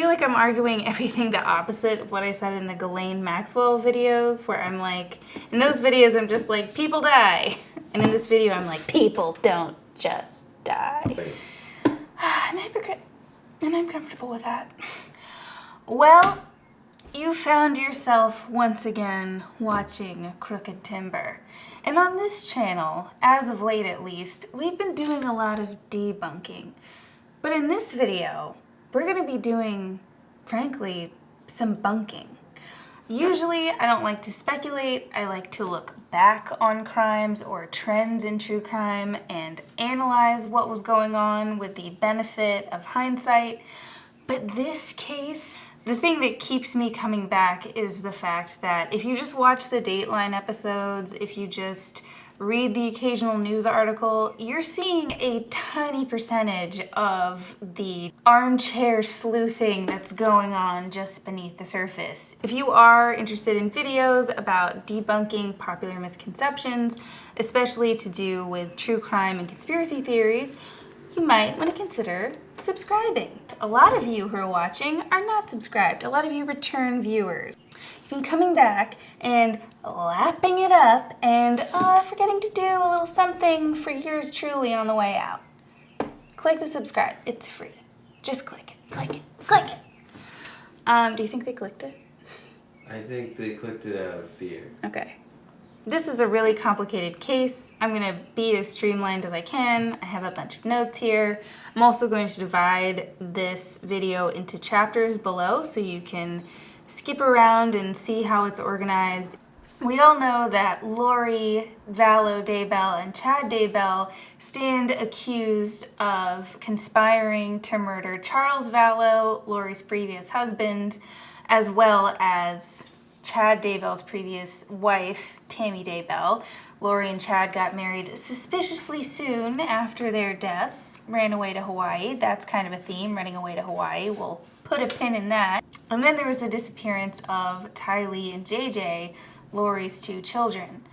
feel like I'm arguing everything the opposite of what I said in the Ghislaine Maxwell videos, where I'm like, in those videos I'm just like, people die. And in this video I'm like, people don't just die. I'm a hypocrite, and I'm comfortable with that. Well, you found yourself once again watching Crooked Timber. And on this channel, as of late at least, we've been doing a lot of debunking. But in this video, we're going to be doing, frankly, some bunking. Usually, I don't like to speculate. I like to look back on crimes or trends in true crime and analyze what was going on with the benefit of hindsight. But this case, the thing that keeps me coming back is the fact that if you just watch the Dateline episodes, if you just read the occasional news article, you're seeing a tiny percentage of the armchair sleuthing that's going on just beneath the surface. If you are interested in videos about debunking popular misconceptions, especially to do with true crime and conspiracy theories, you might want to consider subscribing. A lot of you who are watching are not subscribed. A lot of you return viewers. You've been coming back and lapping it up and forgetting to do a little something for yours truly on the way out. Click the subscribe. It's free. Just click it. Click it. Click it. Do you think they clicked it? I think they clicked it out of fear. Okay. This is a really complicated case. I'm going to be as streamlined as I can. I have a bunch of notes here. I'm also going to divide this video into chapters below so you can skip around and see how it's organized. We all know that Lori, Vallow Daybell, and Chad Daybell stand accused of conspiring to murder Charles Vallow, Lori's previous husband, as well as Chad Daybell's previous wife, Tammy Daybell. Lori and Chad got married suspiciously soon after their deaths, ran away to Hawaii. That's kind of a theme, running away to Hawaii. We'll put a pin in that. And then there was the disappearance of Tylee and JJ, Lori's two children.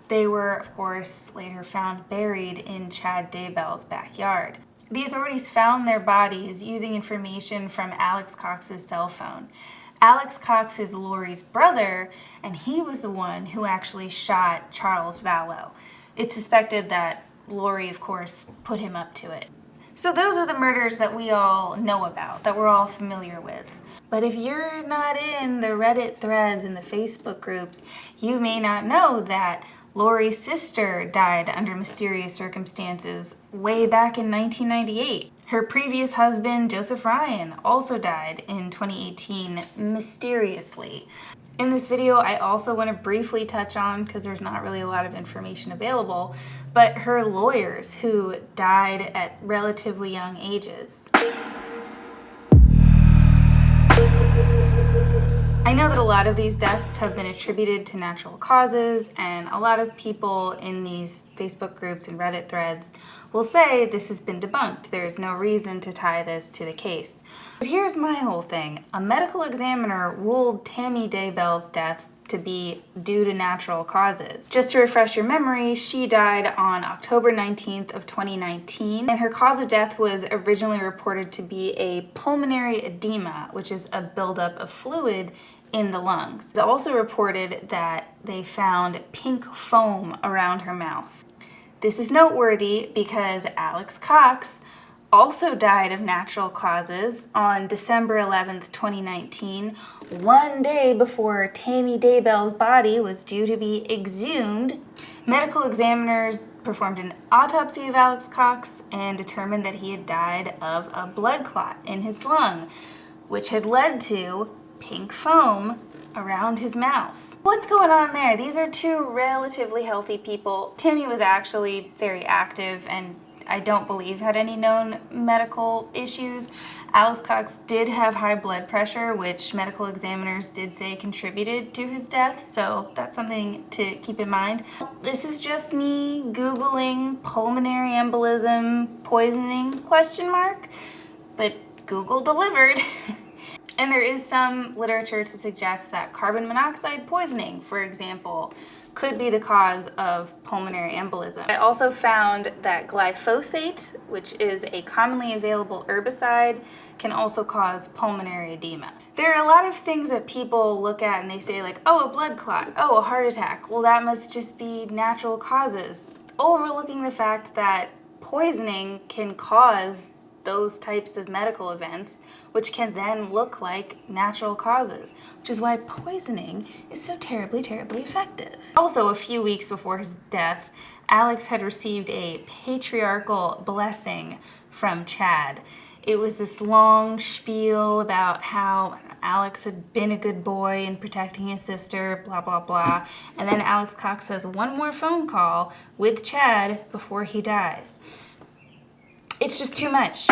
They were, of course, later found buried in Chad Daybell's backyard. The authorities found their bodies using information from Alex Cox's cell phone. Alex Cox is Lori's brother, and he was the one who actually shot Charles Vallow. It's suspected that Lori, of course, put him up to it. So those are the murders that we all know about, that we're all familiar with. But if you're not in the Reddit threads and the Facebook groups, you may not know that Lori's sister died under mysterious circumstances way back in 1998. Her previous husband, Joseph Ryan, also died in 2018 mysteriously. In this video, I also want to briefly touch on, because there's not really a lot of information available, but her lawyers who died at relatively young ages. I know that a lot of these deaths have been attributed to natural causes, and a lot of people in these Facebook groups and Reddit threads will say this has been debunked. There's no reason to tie this to the case. But here's my whole thing. A medical examiner ruled Tammy Daybell's death to be due to natural causes. Just to refresh your memory, she died on October 19th of 2019, and her cause of death was originally reported to be a pulmonary edema, which is a buildup of fluid in the lungs. It's also reported that they found pink foam around her mouth. This is noteworthy because Alex Cox also died of natural causes on December 11th, 2019, one day before Tammy Daybell's body was due to be exhumed. Medical examiners performed an autopsy of Alex Cox and determined that he had died of a blood clot in his lung, which had led to pink foam around his mouth. What's going on there? These are two relatively healthy people. Tammy was actually very active and I don't believe had any known medical issues. Alex Cox did have high blood pressure, which medical examiners did say contributed to his death, so that's something to keep in mind. This is just me Googling pulmonary embolism poisoning ? But Google delivered. And there is some literature to suggest that carbon monoxide poisoning, for example, could be the cause of pulmonary embolism. I also found that glyphosate, which is a commonly available herbicide, can also cause pulmonary edema. There are a lot of things that people look at and they say like, oh, a blood clot, oh, a heart attack. Well, that must just be natural causes, overlooking the fact that poisoning can cause those types of medical events, which can then look like natural causes, which is why poisoning is so terribly, terribly effective. Also, a few weeks before his death, Alex had received a patriarchal blessing from Chad. It was this long spiel about how Alex had been a good boy in protecting his sister, blah, blah, blah. And then Alex Cox has one more phone call with Chad before he dies. It's just too much.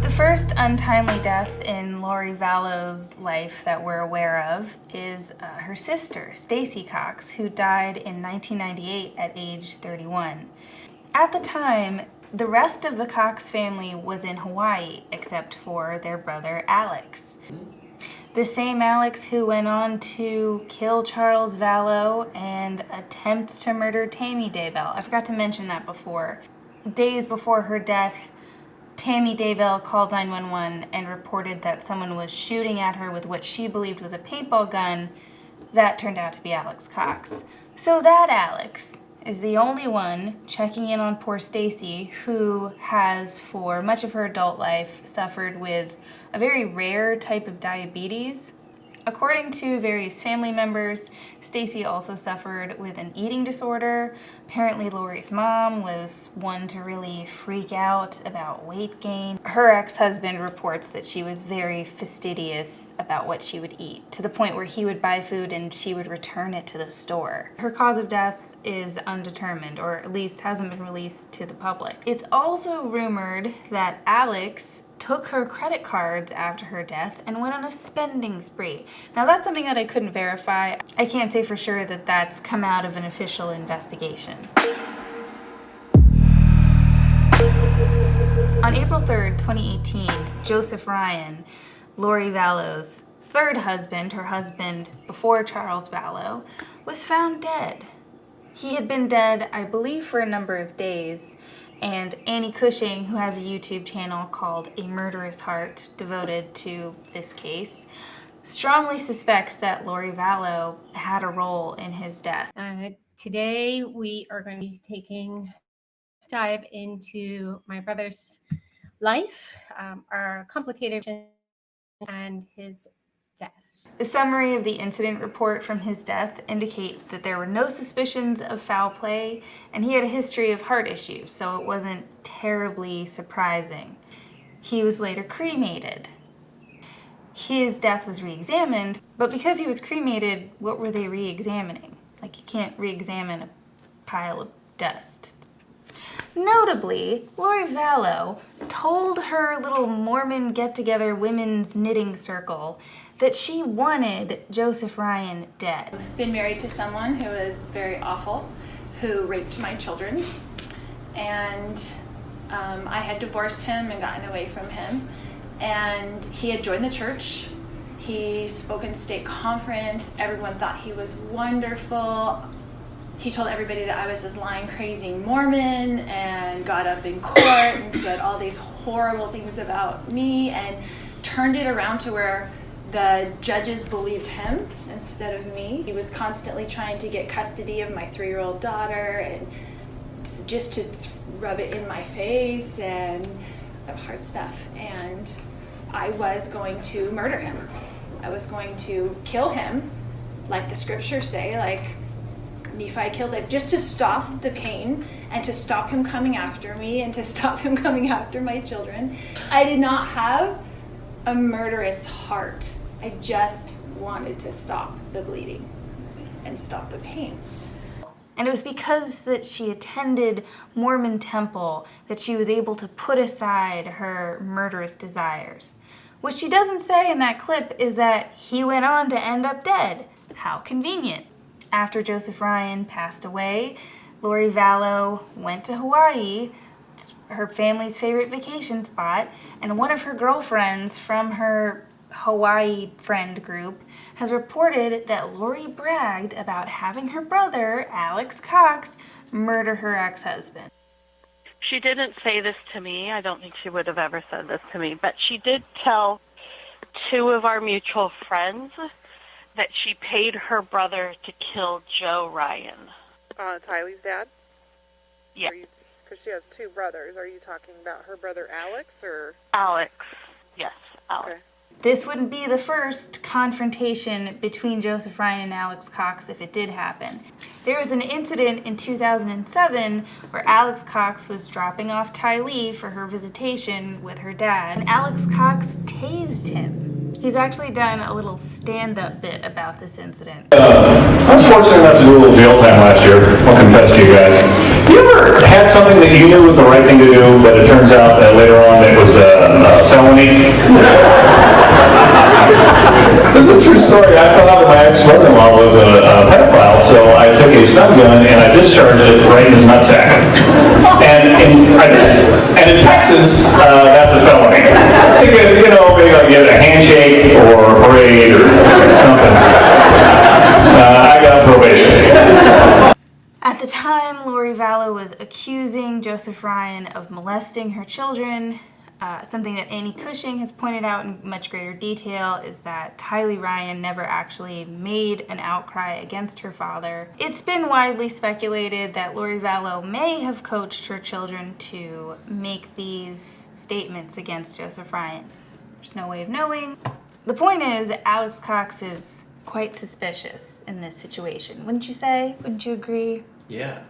The first untimely death in Lori Vallow's life that we're aware of is her sister, Stacey Cox, who died in 1998 at age 31. At the time, the rest of the Cox family was in Hawaii, except for their brother Alex. The same Alex who went on to kill Charles Vallow and attempt to murder Tammy Daybell. I forgot to mention that before. Days before her death, Tammy Daybell called 911 and reported that someone was shooting at her with what she believed was a paintball gun. That turned out to be Alex Cox. So that Alex is the only one checking in on poor Stacey, who has for much of her adult life suffered with a very rare type of diabetes. According to various family members, Stacey also suffered with an eating disorder. Apparently Lori's mom was one to really freak out about weight gain. Her ex-husband reports that she was very fastidious about what she would eat, to the point where he would buy food and she would return it to the store. Her cause of death is undetermined, or at least hasn't been released to the public. It's also rumored that Alex took her credit cards after her death and went on a spending spree. Now that's something that I couldn't verify. I can't say for sure that that's come out of an official investigation. On April 3rd, 2018, Joseph Ryan, Lori Vallow's third husband, her husband before Charles Vallow, was found dead. He had been dead, I believe, for a number of days, and Annie Cushing, who has a YouTube channel called A Murderous Heart devoted to this case, strongly suspects that Lori Vallow had a role in his death. Today we are going to be taking a dive into my brother's life, our complicated and his death. The summary of the incident report from his death indicate that there were no suspicions of foul play, and he had a history of heart issues, so it wasn't terribly surprising. He was later cremated. His death was re-examined, but because he was cremated, what were they re-examining? Like, you can't re-examine a pile of dust. Notably, Lori Vallow told her little Mormon get-together women's knitting circle that she wanted Joseph Ryan dead. Been married to someone who is very awful, who raped my children, and I had divorced him and gotten away from him, and he had joined the church. He spoke in state conference. Everyone thought he was wonderful. He told everybody that I was this lying, crazy Mormon, and got up in court and said all these horrible things about me, and turned it around to where the judges believed him instead of me. He was constantly trying to get custody of my 3-year-old daughter, and just to rub it in my face and hard stuff. And I was going to murder him. I was going to kill him, like the scriptures say, like Nephi killed him, just to stop the pain and to stop him coming after me and to stop him coming after my children. I did not have a murderous heart. I just wanted to stop the bleeding and stop the pain. And it was because that she attended Mormon temple that she was able to put aside her murderous desires. What she doesn't say in that clip is that he went on to end up dead. How convenient. After Joseph Ryan passed away, Lori Vallow went to Hawaii, her family's favorite vacation spot, and one of her girlfriends from her Hawaii friend group has reported that Lori bragged about having her brother, Alex Cox, murder her ex-husband. She didn't say this to me. I don't think she would have ever said this to me, but she did tell two of our mutual friends that she paid her brother to kill Joe Ryan. Tylee's dad? Yeah. Because she has two brothers. Are you talking about her brother Alex or? Alex. Yes, Alex. Okay. This wouldn't be the first confrontation between Joseph Ryan and Alex Cox if it did happen. There was an incident in 2007 where Alex Cox was dropping off Tylee for her visitation with her dad, and Alex Cox tased him. He's actually done a little stand-up bit about this incident. I was fortunate enough to do a little jail time last year. I'll confess to you guys. You ever had something that you knew was the right thing to do, but it turns out that later on it was a felony? This is a true story. I found out that my ex-brother-in-law was a pedophile, so I took a stun gun and I discharged it right in his nutsack. And I did. And in Texas, that's a felony. You know, maybe I'll get a handshake or a parade or something. I got probation. At the time, Lori Vallow was accusing Joseph Ryan of molesting her children. Something that Annie Cushing has pointed out in much greater detail is that Tylee Ryan never actually made an outcry against her father. It's been widely speculated that Lori Vallow may have coached her children to make these statements against Joseph Ryan. There's no way of knowing. The point is, Alex Cox is quite suspicious in this situation. Wouldn't you say? Wouldn't you agree? Yeah.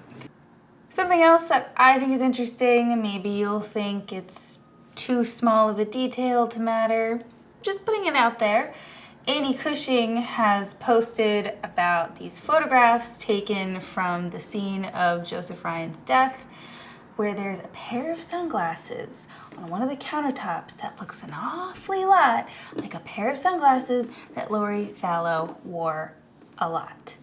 Something else that I think is interesting, and maybe you'll think it's too small of a detail to matter, just putting it out there. Annie Cushing has posted about these photographs taken from the scene of Joseph Ryan's death, where there's a pair of sunglasses on one of the countertops that looks an awfully lot like a pair of sunglasses that Lori Vallow wore a lot.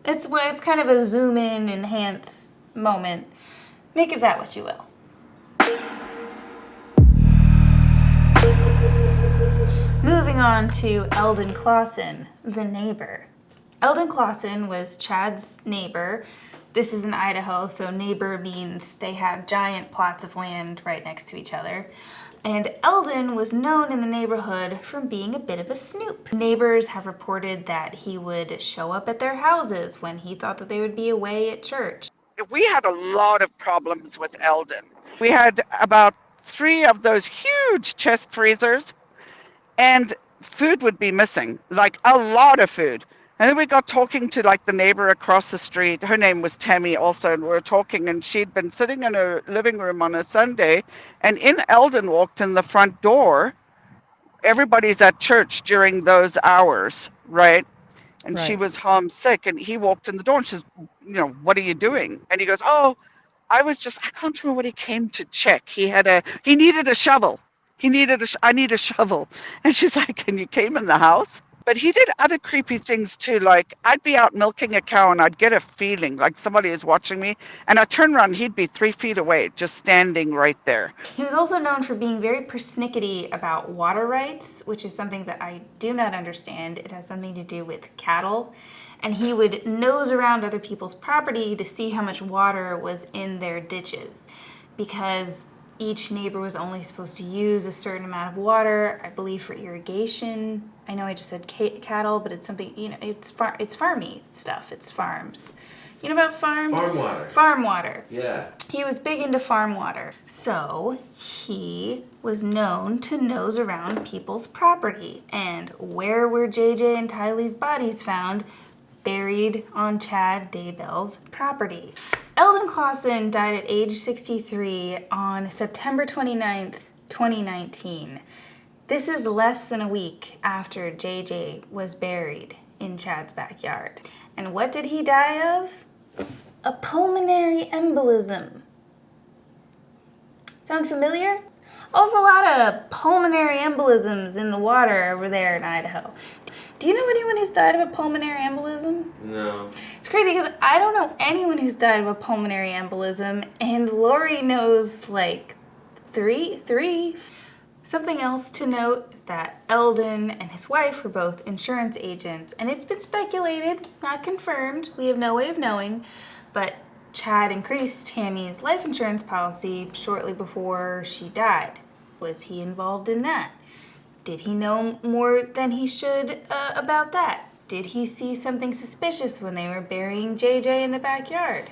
It's kind of a zoom in, enhance moment. Make of that what you will. Moving on to Eldon Clawson, the neighbor. Eldon Clawson was Chad's neighbor. This is in Idaho, so neighbor means they had giant plots of land right next to each other. And Eldon was known in the neighborhood for being a bit of a snoop. Neighbors have reported that he would show up at their houses when he thought that they would be away at church. We had a lot of problems with Eldon. We had about 3 of those huge chest freezers, and food would be missing, like a lot of food. And then we got talking to like the neighbor across the street. Her name was Tammy also, and we were talking, and she'd been sitting in her living room on a Sunday, and in Eldon walked in the front door. Everybody's at church during those hours, right? And she was homesick, and he walked in the door and she's, what are you doing? And he goes, I can't remember what he came to check. He needed a shovel. I need a shovel. And she's like, and you came in the house? But he did other creepy things too. Like I'd be out milking a cow and I'd get a feeling like somebody is watching me. And I'd turn around, he'd be 3 feet away, just standing right there. He was also known for being very persnickety about water rights, which is something that I do not understand. It has something to do with cattle. And he would nose around other people's property to see how much water was in their ditches, because each neighbor was only supposed to use a certain amount of water, I believe, for irrigation. I know I just said cattle, but it's something, it's farmy stuff. It's farms. You know about farms? Farm water. Farm water. Yeah. He was big into farm water. So he was known to nose around people's property. And where were JJ and Tylee's bodies found? Buried on Chad Daybell's property. Eldon Clawson died at age 63 on September 29th, 2019. This is less than a week after JJ was buried in Chad's backyard. And what did he die of? A pulmonary embolism. Sound familiar? Awful lot of pulmonary embolisms in the water over there in Idaho. Do you know anyone who's died of a pulmonary embolism? No. It's crazy because I don't know anyone who's died of a pulmonary embolism, and Lori knows like three. Something else to note is that Eldon and his wife were both insurance agents, and it's been speculated, not confirmed, we have no way of knowing, but Chad increased Tammy's life insurance policy shortly before she died. Was he involved in that? Did he know more than he should about that? Did he see something suspicious when they were burying JJ in the backyard?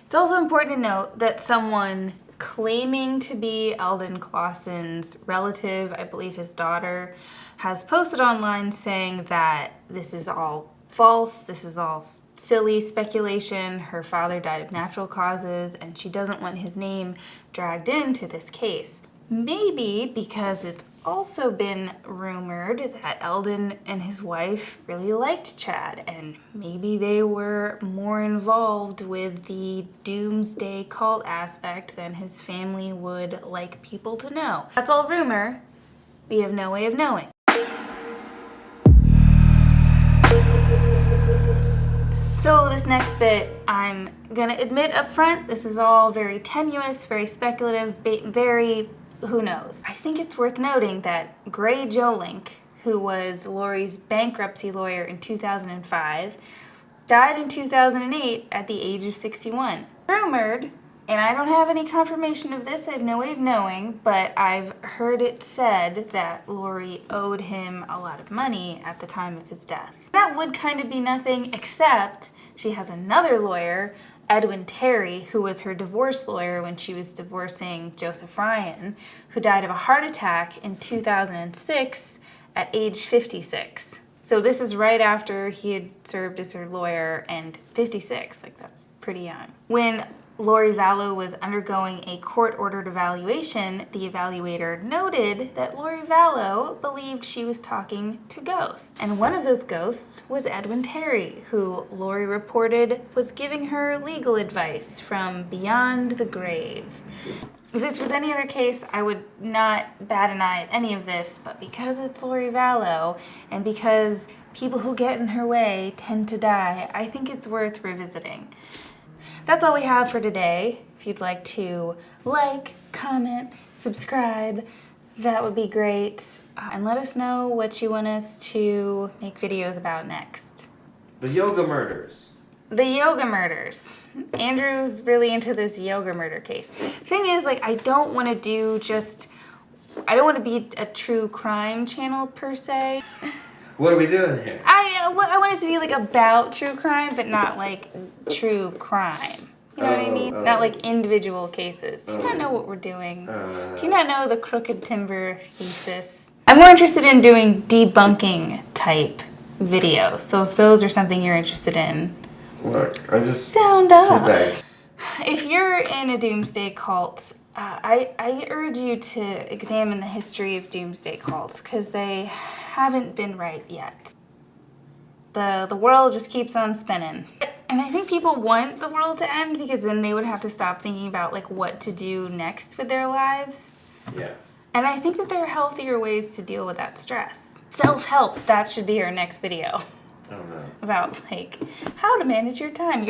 It's also important to note that someone claiming to be Eldon Clawson's relative, I believe his daughter, has posted online saying that this is all false, this is all silly speculation, her father died of natural causes, and she doesn't want his name dragged into this case. Maybe because it's also been rumored that Eldon and his wife really liked Chad, and maybe they were more involved with the doomsday cult aspect than his family would like people to know. That's all rumor. We have no way of knowing. So this next bit, I'm gonna admit up front, this is all very tenuous, very speculative, very who knows. I think it's worth noting that Gray Jolink, who was Lori's bankruptcy lawyer in 2005, died in 2008 at the age of 61. Rumored, and I don't have any confirmation of this, I have no way of knowing, but I've heard it said that Lori owed him a lot of money at the time of his death. That would kind of be nothing, except she has another lawyer, Edwin, who was her divorce lawyer when she was divorcing Joseph Ryan, who died of a heart attack in 2006 at age 56. So this is right after he had served as her lawyer, and 56, like that's pretty young. When Lori Vallow was undergoing a court-ordered evaluation, the evaluator noted that Lori Vallow believed she was talking to ghosts. And one of those ghosts was Edwin, who Lori reported was giving her legal advice from beyond the grave. If this was any other case, I would not bat an eye at any of this, but because it's Lori Vallow, and because people who get in her way tend to die, I think it's worth revisiting. That's all we have for today. If you'd like to like, comment, subscribe, that would be great. And let us know what you want us to make videos about next. The yoga murders. The yoga murders. Andrew's really into this yoga murder case. Thing is, like, I don't want to be a true crime channel per se. What are we doing here? I want it to be like about true crime, but not like true crime. You know what I mean? Not like individual cases. Do you not know what we're doing? Do you not know the crooked timber thesis? I'm more interested in doing debunking type videos. So if those are something you're interested in, Look, I just sound sit up. back. If you're in a doomsday cult, I urge you to examine the history of doomsday cults, because they haven't been right yet. The world just keeps on spinning. And I think people want the world to end, because then they would have to stop thinking about like what to do next with their lives. Yeah. And I think that there are healthier ways to deal with that stress. Self-help, that should be our next video. Oh no. About like how to manage your time.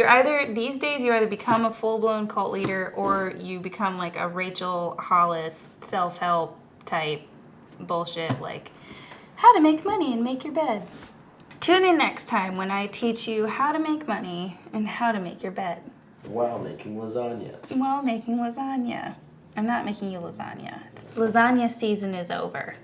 These days you either become a full-blown cult leader or you become like a Rachel Hollis self-help type bullshit, like how to make money and make your bed. Tune in next time when I teach you how to make money and how to make your bed. While making lasagna. While making lasagna. I'm not making you lasagna. Lasagna season is over.